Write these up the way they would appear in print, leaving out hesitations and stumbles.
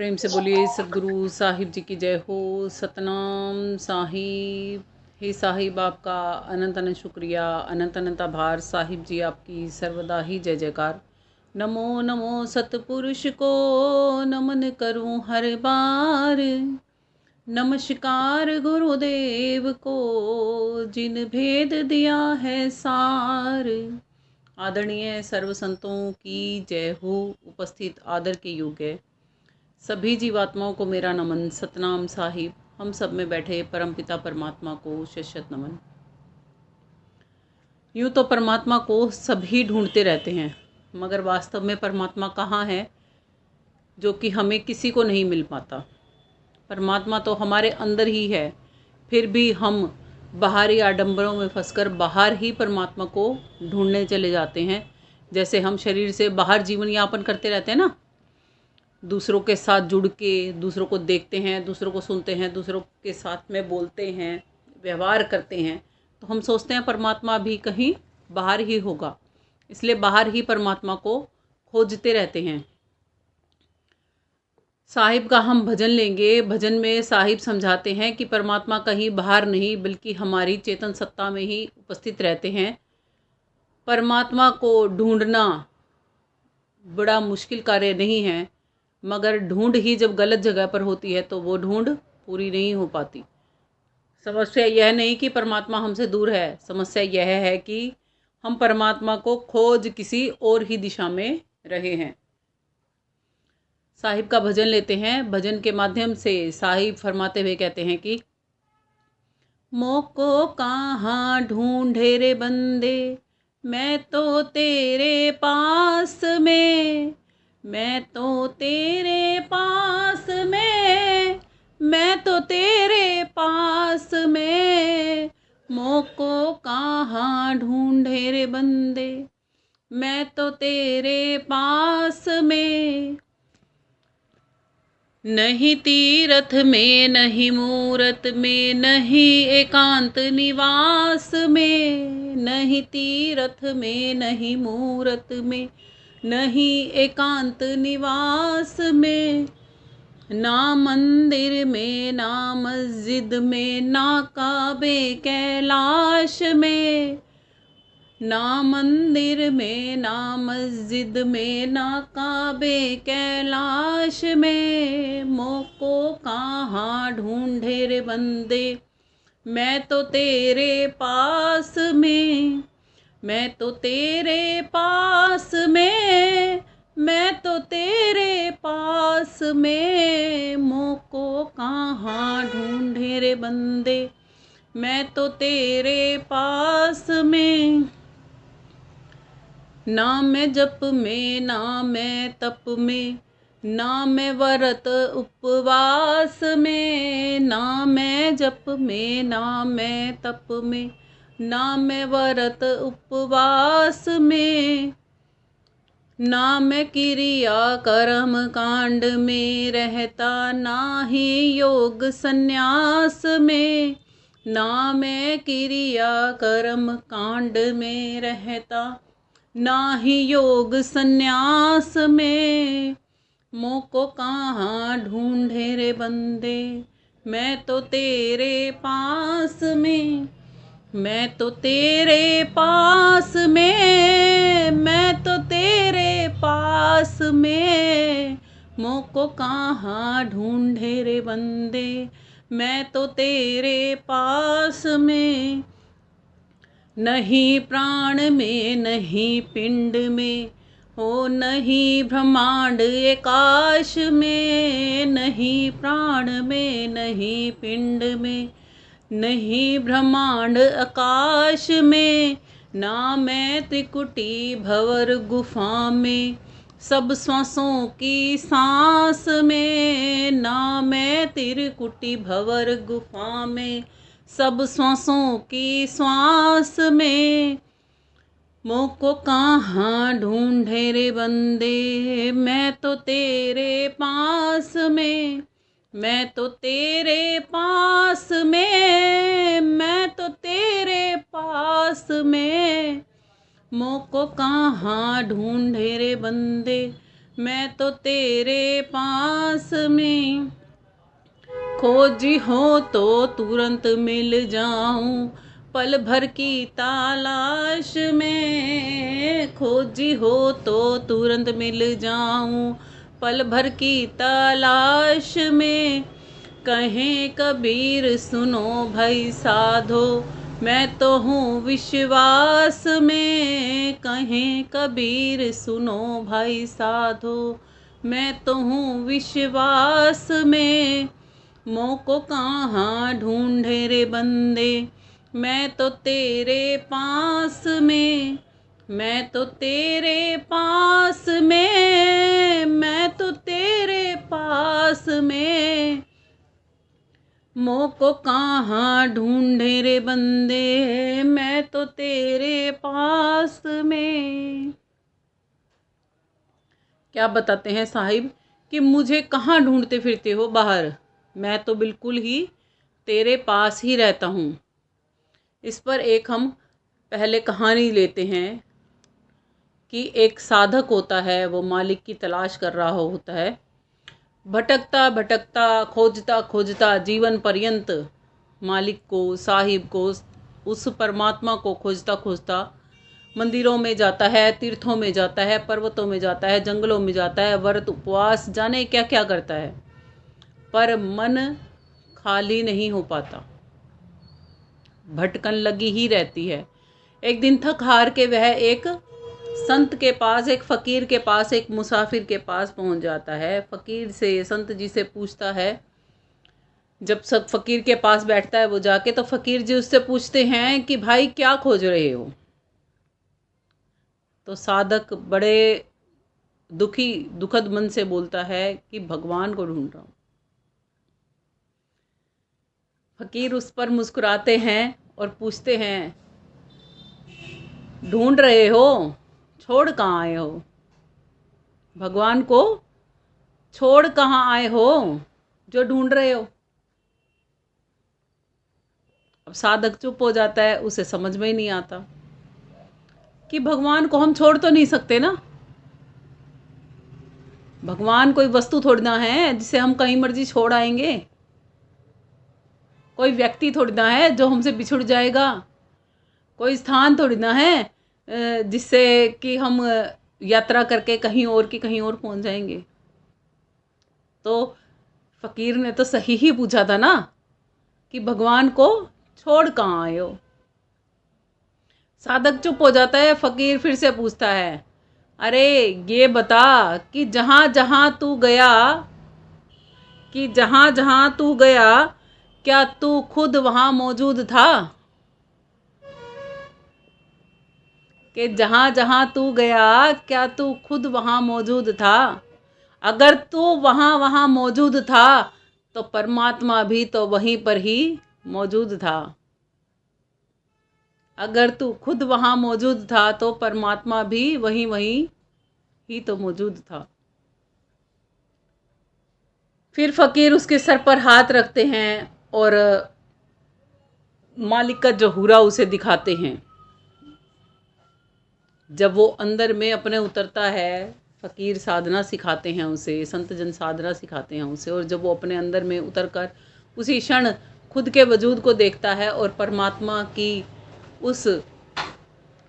प्रेम से बोलिए सदगुरु साहिब जी की जय हो। सतनाम साहिब। हे साहिब, आपका अनंत अनंत शुक्रिया, अनंत अनंत आभार। साहिब जी आपकी सर्वदा ही जय जयकार। नमो नमो सतपुरुष को नमन करूं हर बार। नमस्कार गुरुदेव को जिन भेद दिया है सार। आदरणीय सर्व संतों की जय हो। उपस्थित आदर के योग्य सभी जीवात्माओं को मेरा नमन। सतनाम साहिब। हम सब में बैठे परमपिता परमात्मा को शत नमन। यूँ तो परमात्मा को सभी ढूंढते रहते हैं, मगर वास्तव में परमात्मा कहाँ है, जो कि हमें किसी को नहीं मिल पाता। परमात्मा तो हमारे अंदर ही है, फिर भी हम बाहरी आडंबरों में फंसकर बाहर ही परमात्मा को ढूंढने चले जाते हैं। जैसे हम शरीर से बाहर जीवन यापन करते रहते हैं ना, दूसरों के साथ जुड़ के दूसरों को देखते हैं, दूसरों को सुनते हैं, दूसरों के साथ में बोलते हैं, व्यवहार करते हैं, तो हम सोचते हैं परमात्मा भी कहीं बाहर ही होगा, इसलिए बाहर ही परमात्मा को खोजते रहते हैं। साहिब का हम भजन लेंगे। भजन में साहिब समझाते हैं कि परमात्मा कहीं बाहर नहीं बल्कि हमारी चेतन सत्ता में ही उपस्थित रहते हैं। परमात्मा को ढूंढना बड़ा मुश्किल कार्य नहीं है, मगर ढूंढ ही जब गलत जगह पर होती है तो वो ढूंढ पूरी नहीं हो पाती। समस्या यह नहीं कि परमात्मा हमसे दूर है, समस्या यह है कि हम परमात्मा को खोज किसी और ही दिशा में रहे हैं। साहिब का भजन लेते हैं। भजन के माध्यम से साहिब फरमाते हुए कहते हैं कि मोको कहाँ ढूंढे रे बंदे, मैं तो तेरे पास में, मैं तो तेरे पास में, मैं तो तेरे पास में, मोको कहाँ ढूंढे रे बंदे, मैं तो तेरे पास में। नहीं तीरथ में, नहीं मूरत में, नहीं एकांत निवास में, नहीं तीरथ में, नहीं मूरत में, नहीं एकांत निवास में, ना मंदिर में, ना मस्जिद में, ना काबे कैलाश में, ना मंदिर में, ना मस्जिद में, ना काबे कैलाश में, मोको कहाँ ढूंढे रे बंदे, मैं तो तेरे पास में, मैं तो तेरे पास में, मैं तो तेरे पास में, मोको कहाँ ढूंढे रे बंदे, मैं तो तेरे पास में। ना मैं जप में, ना मैं तप में, ना मैं व्रत उपवास में, ना मैं जप में, ना मैं तप में, ना मैं व्रत उपवास में, ना मैं क्रिया कर्म कांड में रहता, ना ही योग संन्यास में, ना मैं क्रिया कर्म कांड में रहता, ना ही योग संन्यास में, मोको कहाँ ढूंढे रे बंदे, मैं तो तेरे पास में, मैं तो तेरे पास में, मैं तो तेरे पास में, मोको कहाँ ढूंढे रे बंदे, मैं तो तेरे पास में। नहीं प्राण में, नहीं पिंड में, हो नहीं ब्रह्मांड आकाश में, नहीं प्राण में, नहीं पिंड में, नहीं ब्रह्मांड आकाश में, ना मैं त्रिकुटी भंवर गुफा में, सब श्वासों की सांस में, ना मैं त्रिकुटी भंवर गुफा में, सब श्वासों की श्वास में, मोको कहाँ ढूंढे रे बंदे, मैं तो तेरे पास में, मैं तो तेरे पास में, मैं तो तेरे पास में, मोको कहाँ ढूंढे रे बंदे, मैं तो तेरे पास में, खोजी हो तो तुरंत मिल जाऊं, पल भर की तलाश में, खोजी हो तो तुरंत मिल जाऊं, पल भर की तलाश में। कहें कबीर सुनो भाई साधो, मैं तो हूँ विश्वास में, कहें कबीर सुनो भाई साधो, मैं तो हूँ विश्वास में। मोह को कहाँ ढूंढे रे बंदे, मैं तो तेरे पास में, मैं तो तेरे पास में, मैं तो तेरे पास में। मोह को कहाँ ढूंढे रे बंदे, मैं तो तेरे पास में। क्या बताते हैं साहिब कि मुझे कहाँ ढूंढते फिरते हो बाहर, मैं तो बिल्कुल ही तेरे पास ही रहता हूँ। इस पर एक हम पहले कहानी लेते हैं कि एक साधक होता है, वो मालिक की तलाश कर रहा होता है, भटकता भटकता खोजता खोजता जीवन पर्यंत मालिक को, साहिब को, उस परमात्मा को खोजता खोजता मंदिरों में जाता है, तीर्थों में जाता है, पर्वतों में जाता है, जंगलों में जाता है, व्रत उपवास जाने क्या क्या करता है, पर मन खाली नहीं हो पाता, भटकन लगी ही रहती है। एक दिन थक हार के वह एक संत के पास, एक फकीर के पास, एक मुसाफिर के पास पहुंच जाता है। फकीर से, संत जी से पूछता है, जब सब फकीर के पास बैठता है वो जाके, तो फकीर जी उससे पूछते हैं कि भाई क्या खोज रहे हो। तो साधक बड़े दुखद मन से बोलता है कि भगवान को ढूंढ रहा हूं। फकीर उस पर मुस्कुराते हैं और पूछते हैं, ढूंढ रहे हो, छोड़ कहाँ आए हो, भगवान को छोड़ कहाँ आए हो जो ढूंढ रहे हो। अब साधक चुप हो जाता है, उसे समझ में ही नहीं आता कि भगवान को हम छोड़ तो नहीं सकते ना, भगवान कोई वस्तु थोड़ी ना है जिसे हम कहीं मर्जी छोड़ आएंगे, कोई व्यक्ति थोड़ी ना है जो हमसे बिछुड़ जाएगा, कोई स्थान थोड़ी ना है जिससे कि हम यात्रा करके कहीं और की कहीं और पहुंच जाएंगे। तो फकीर ने तो सही ही पूछा था ना कि भगवान को छोड़ कहाँ आए हो। साधक चुप हो जाता है। फकीर फिर से पूछता है, अरे ये बता कि जहाँ जहाँ तू गया, कि जहाँ जहाँ तू गया, क्या तू खुद वहाँ मौजूद था, कि जहाँ जहाँ तू गया क्या तू खुद वहाँ मौजूद था। अगर तू वहाँ वहाँ मौजूद था तो परमात्मा भी तो वहीं पर ही मौजूद था। अगर तू खुद वहाँ मौजूद था तो परमात्मा भी वहीं वहीं ही तो मौजूद था। फिर फकीर उसके सर पर हाथ रखते हैं और मालिक का जहूरा उसे दिखाते हैं। जब वो अंदर में अपने उतरता है, फकीर साधना सिखाते हैं उसे, संत जन साधना सिखाते हैं उसे, और जब वो अपने अंदर में उतर कर उसी क्षण खुद के वजूद को देखता है और परमात्मा की उस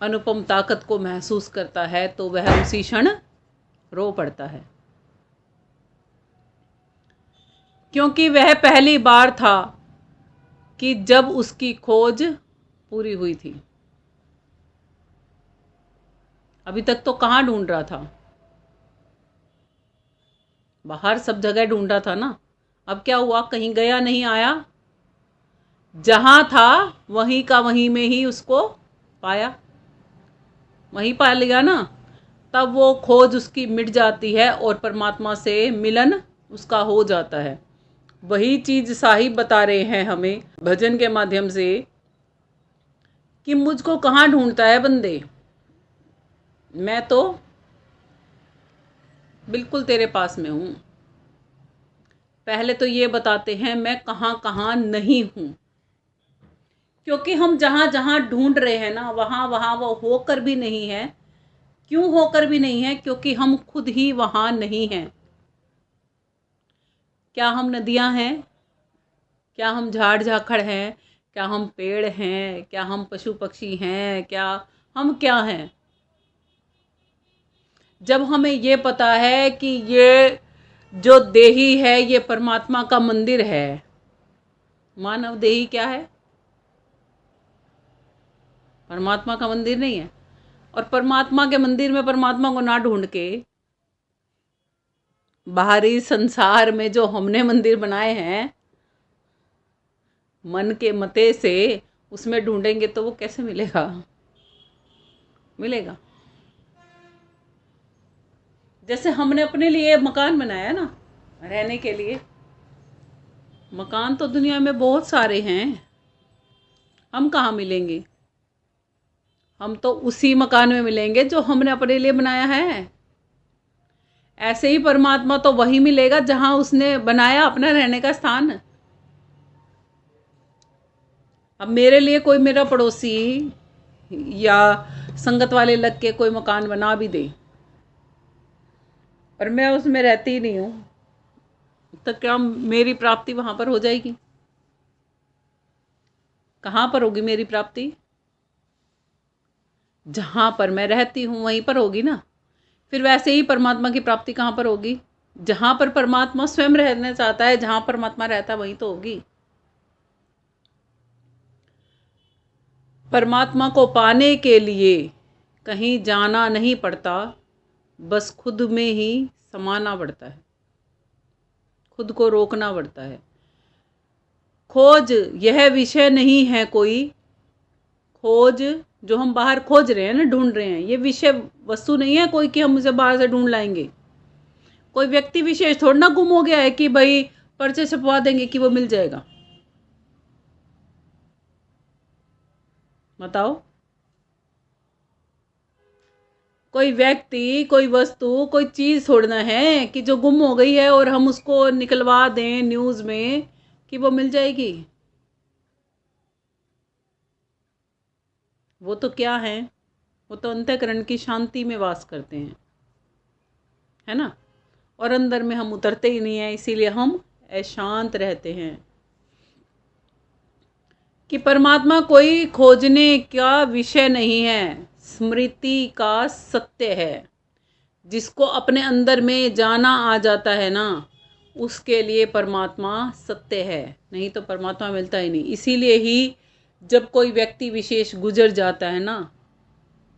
अनुपम ताकत को महसूस करता है, तो वह उसी क्षण रो पड़ता है, क्योंकि वह पहली बार था कि जब उसकी खोज पूरी हुई थी। अभी तक तो कहाँ ढूंढ रहा था, बाहर सब जगह ढूंढा था ना। अब क्या हुआ, कहीं गया नहीं आया, जहां था वहीं का वहीं में ही उसको पाया, वहीं पा लिया ना। तब वो खोज उसकी मिट जाती है और परमात्मा से मिलन उसका हो जाता है। वही चीज साहिब बता रहे हैं हमें भजन के माध्यम से कि मुझको कहाँ ढूंढता है बंदे, मैं तो बिल्कुल तेरे पास में हूं। पहले तो ये बताते हैं मैं कहाँ कहाँ नहीं हूं, क्योंकि हम जहां जहां ढूंढ रहे हैं ना, वहां वहां वो होकर भी नहीं है, क्यों होकर भी नहीं है? क्योंकि हम खुद ही वहाँ नहीं हैं। क्या हम नदियाँ हैं? क्या हम झाड़ झाखड़ हैं? क्या हम पेड़ हैं? क्या हम पशु पक्षी हैं? क्या हैं? जब हमें ये पता है कि ये जो देही है ये परमात्मा का मंदिर है। मानव देही क्या है? परमात्मा का मंदिर नहीं है। और परमात्मा के मंदिर में परमात्मा को ना ढूंढ के बाहरी संसार में जो हमने मंदिर बनाए हैं मन के मते से, उसमें ढूंढेंगे तो वो कैसे मिलेगा? मिलेगा। जैसे हमने अपने लिए मकान बनाया ना रहने के लिए, मकान तो दुनिया में बहुत सारे हैं, हम कहाँ मिलेंगे? हम तो उसी मकान में मिलेंगे जो हमने अपने लिए बनाया है। ऐसे ही परमात्मा तो वही मिलेगा जहां उसने बनाया अपना रहने का स्थान। अब मेरे लिए कोई मेरा पड़ोसी या संगत वाले लग के कोई मकान बना भी दे और मैं उसमें रहती ही नहीं हूं, तो क्या मेरी प्राप्ति वहां पर हो जाएगी? कहाँ पर होगी मेरी प्राप्ति? जहां पर मैं रहती हूं वहीं पर होगी ना। फिर वैसे ही परमात्मा की प्राप्ति कहाँ पर होगी? जहां पर परमात्मा स्वयं रहना चाहता है, जहां परमात्मा रहता है वहीं तो होगी। परमात्मा को पाने के लिए कहीं जाना नहीं पड़ता, बस खुद में ही समाना पड़ता है, खुद को रोकना पड़ता है। खोज यह विषय नहीं है कोई, खोज जो हम बाहर खोज रहे हैं ना, ढूंढ रहे हैं, ये विषय वस्तु नहीं है कोई कि हम उसे बाहर से ढूंढ लाएंगे। कोई व्यक्ति विशेष थोड़ा ना गुम हो गया है कि भाई पर्चे छपवा देंगे कि वो मिल जाएगा। बताओ, कोई व्यक्ति, कोई वस्तु, कोई चीज छोड़ना है कि जो गुम हो गई है और हम उसको निकलवा दें न्यूज में कि वो मिल जाएगी? वो तो क्या है? वो तो अंतःकरण की शांति में वास करते हैं, है ना। और अंदर में हम उतरते ही नहीं है, इसीलिए हम अशांत रहते हैं। कि परमात्मा कोई खोजने का विषय नहीं है, स्मृति का सत्य है। जिसको अपने अंदर में जाना आ जाता है ना, उसके लिए परमात्मा सत्य है, नहीं तो परमात्मा मिलता ही नहीं। इसीलिए ही जब कोई व्यक्ति विशेष गुजर जाता है ना,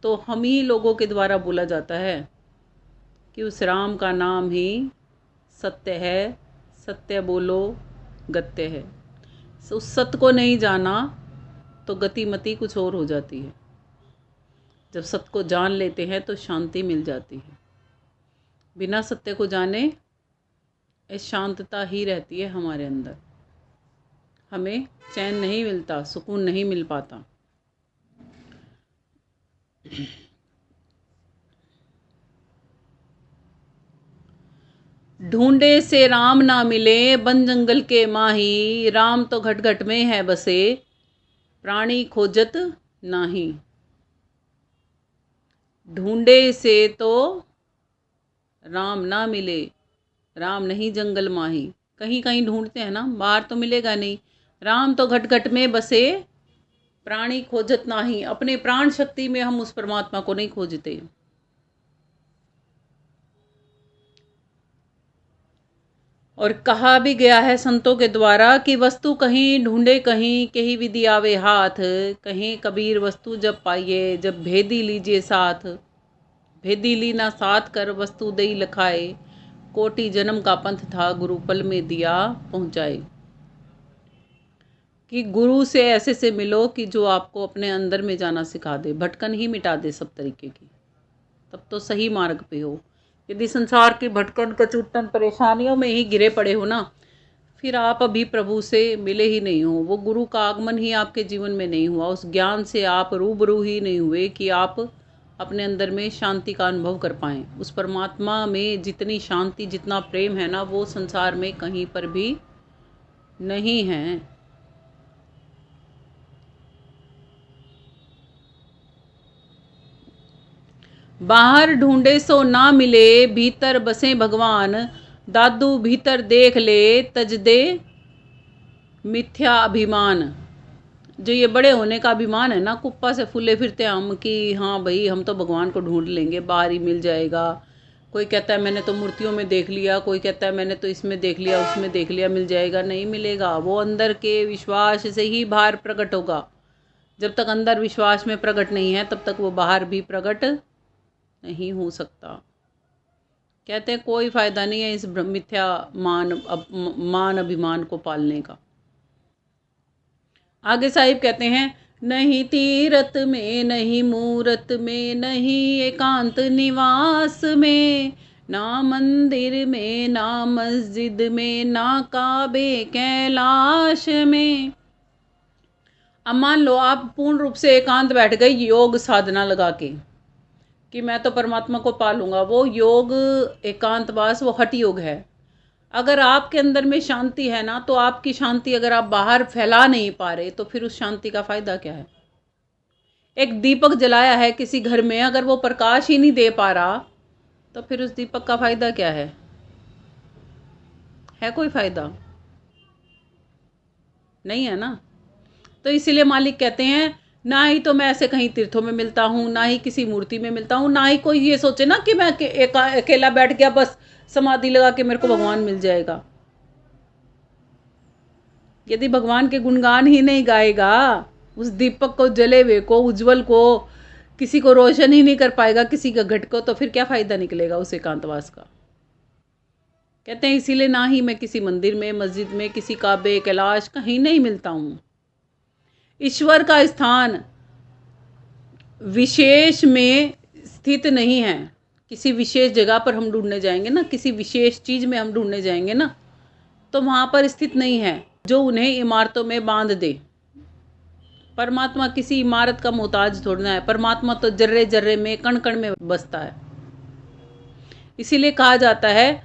तो हम ही लोगों के द्वारा बोला जाता है कि उस राम का नाम ही सत्य है, सत्य बोलो गत्य है। उस सत्य को नहीं जाना तो गति मति कुछ और हो जाती है। जब सत्य को जान लेते हैं तो शांति मिल जाती है। बिना सत्य को जाने शांतता ही रहती है हमारे अंदर, हमें चैन नहीं मिलता, सुकून नहीं मिल पाता। ढूंढे से राम ना मिले, बन जंगल के माही, राम तो घट घट में है बसे, प्राणी खोजत नाही। ढूंढे से तो राम ना मिले, राम नहीं जंगल माही। कहीं कहीं ढूंढते हैं ना, बाहर तो मिलेगा नहीं। राम तो घट घट में बसे, प्राणी खोजत नाही। अपने प्राण शक्ति में हम उस परमात्मा को नहीं खोजते। और कहा भी गया है संतों के द्वारा कि वस्तु कहीं ढूंढे कहीं, कहीं विधि आवे हाथ। कहीं कबीर वस्तु जब पाइए, जब भेदी लीजिए साथ। भेदी ली ना साथ कर, वस्तु दई लखाए, कोटि जन्म का पंथ था, गुरु पल में दिया पहुंचाए। कि गुरु से ऐसे से मिलो कि जो आपको अपने अंदर में जाना सिखा दे, भटकन ही मिटा दे सब तरीके की, तब तो सही मार्ग पे हो। यदि संसार की भटकन कचूटन परेशानियों में ही गिरे पड़े हो ना, फिर आप अभी प्रभु से मिले ही नहीं हो। वो गुरु का आगमन ही आपके जीवन में नहीं हुआ, उस ज्ञान से आप रूबरू ही नहीं हुए कि आप अपने अंदर में शांति का अनुभव कर पाएं। उस परमात्मा में जितनी शांति, जितना प्रेम है ना, वो संसार में कहीं पर भी नहीं है। बाहर ढूंढे सो ना मिले, भीतर बसे भगवान। दादू भीतर देख ले, तज दे मिथ्या अभिमान। जो ये बड़े होने का अभिमान है ना, कुप्पा से फूले फिरते हम कि हाँ भाई हम तो भगवान को ढूंढ लेंगे, बाहर ही मिल जाएगा। कोई कहता है मैंने तो मूर्तियों में देख लिया, कोई कहता है मैंने तो इसमें देख लिया, उसमें देख लिया, मिल जाएगा। नहीं मिलेगा, वो अंदर के विश्वास से ही बाहर प्रकट होगा। जब तक अंदर विश्वास में प्रकट नहीं है तब तक वो बाहर भी प्रकट नहीं हो सकता। कहते हैं कोई फ़ायदा नहीं है इस मिथ्या मान अभिमान को पालने का। आगे साहिब कहते हैं, नहीं तीरथ में, नहीं मूरत में, नहीं एकांत निवास में, ना मंदिर में, ना मस्जिद में, ना काबे कैलाश में। अब मान लो आप पूर्ण रूप से एकांत बैठ गए योग साधना लगा के कि मैं तो परमात्मा को पालूंगा। वो योग एकांतवास वो हठ योग है। अगर आपके अंदर में शांति है ना, तो आपकी शांति अगर आप बाहर फैला नहीं पा रहे तो फिर उस शांति का फ़ायदा क्या है। एक दीपक जलाया है किसी घर में, अगर वो प्रकाश ही नहीं दे पा रहा तो फिर उस दीपक का फ़ायदा क्या है कोई फ़ायदा नहीं है ना। तो इसीलिए मालिक कहते हैं, ना ही तो मैं ऐसे कहीं तीर्थों में मिलता हूँ, ना ही किसी मूर्ति में मिलता हूँ, ना ही कोई ये सोचे ना कि मैं अकेला बैठ गया बस समाधि लगा के मेरे को भगवान मिल जाएगा। यदि भगवान के गुणगान ही नहीं गाएगा, उस दीपक को, जले हुए को, उज्जवल को, किसी को रोशन ही नहीं कर पाएगा, किसी का घट को, तो फिर क्या फ़ायदा निकलेगा उस एकांतवास का। कहते हैं इसीलिए ना ही मैं किसी मंदिर में, मस्जिद में, किसी काबे कैलाश कहीं नहीं मिलता हूँ। ईश्वर का स्थान विशेष में स्थित नहीं है। किसी विशेष जगह पर हम ढूंढने जाएंगे ना, किसी विशेष चीज़ में हम ढूंढने जाएंगे ना, तो वहाँ पर स्थित नहीं है जो उन्हें इमारतों में बांध दे। परमात्मा किसी इमारत का मोहताज थोड़ना है। परमात्मा तो जर्रे जर्रे में, कण कण में बसता है। इसीलिए कहा जाता है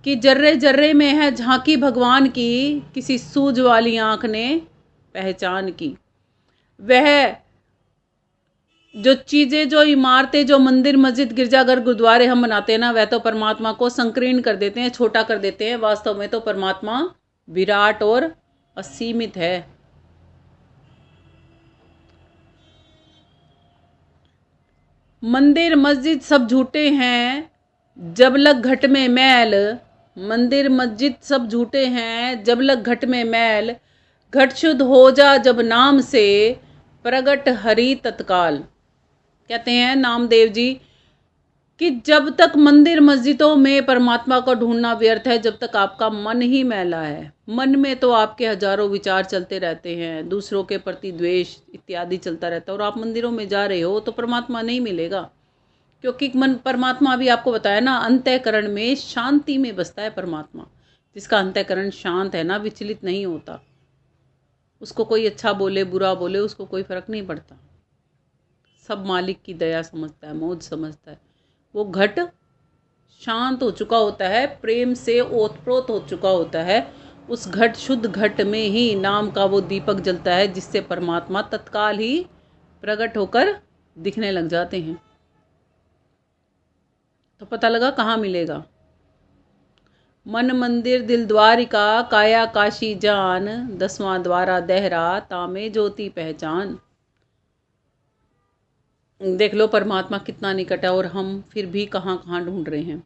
कि जर्रे जर्रे में है झांकी भगवान की, किसी सूझ वाली आँख ने पहचान की। वह जो चीज़ें, जो इमारतें, जो मंदिर, मस्जिद, गिरजाघर, गुरुद्वारे हम बनाते हैं ना, वह तो परमात्मा को संकीर्ण कर देते हैं, छोटा कर देते हैं। वास्तव में तो परमात्मा विराट और असीमित है। मंदिर मस्जिद सब झूठे हैं जब लग घट में मैल। मंदिर मस्जिद सब झूठे हैं जब लग घट में मैल। घट शुद्ध हो जा जब नाम से, प्रगट हरि तत्काल। कहते हैं नामदेव जी कि जब तक मंदिर मस्जिदों में परमात्मा को ढूंढना व्यर्थ है, जब तक आपका मन ही मैला है। मन में तो आपके हजारों विचार चलते रहते हैं, दूसरों के प्रति द्वेष इत्यादि चलता रहता है, और आप मंदिरों में जा रहे हो तो परमात्मा नहीं मिलेगा। क्योंकि मन, परमात्मा अभी आपको बताया ना, अंतःकरण में शांति में बसता है परमात्मा। जिसका अंतःकरण शांत है ना, विचलित नहीं होता, उसको कोई अच्छा बोले बुरा बोले उसको कोई फर्क नहीं पड़ता। सब मालिक की दया समझता है, मौज समझता है। वो घट शांत हो चुका होता है, प्रेम से ओतप्रोत हो चुका होता है। उस घट, शुद्ध घट में ही नाम का वो दीपक जलता है, जिससे परमात्मा तत्काल ही प्रकट होकर दिखने लग जाते हैं। तो पता लगा कहाँ मिलेगा। मन मंदिर दिल द्वारिका, काया काशी जान, 10वां द्वारा देहरा, तामे ज्योति पहचान। देख लो परमात्मा कितना निकट है और हम फिर भी कहाँ कहाँ ढूंढ रहे हैं।